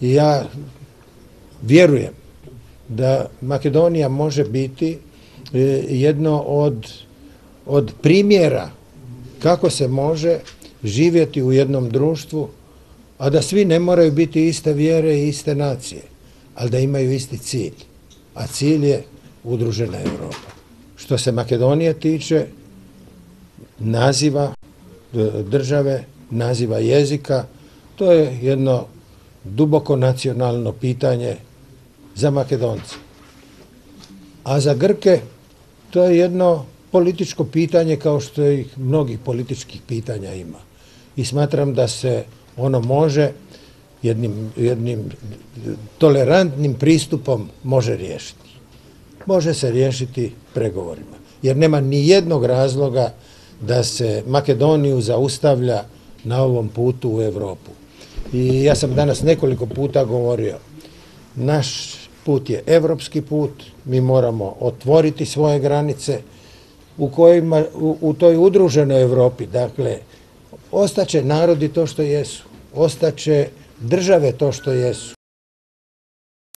I ja vjerujem da Makedonija može biti jedno od primjera kako se može živjeti u jednom društvu, a da svi ne moraju biti iste vjere i iste nacije, ali da imaju isti cilj. A cilj je udružena Europa. Što se Makedonije tiče, naziva države, naziva jezika, to je jedno duboko nacionalno pitanje za Makedonce. A za Grke to je jedno političko pitanje kao što ih mnogih političkih pitanja ima. I smatram da se ono može jednim tolerantnim pristupom može riješiti. Može se riješiti pregovorima. Jer nema ni jednog razloga da se Makedoniju zaustavlja na ovom putu u Europu. I ja sam danas nekoliko puta govorio, naš put je europski put, mi moramo otvoriti svoje granice u toj udruženoj Europi. Dakle, ostaće narodi to što jesu, ostaće države to što jesu.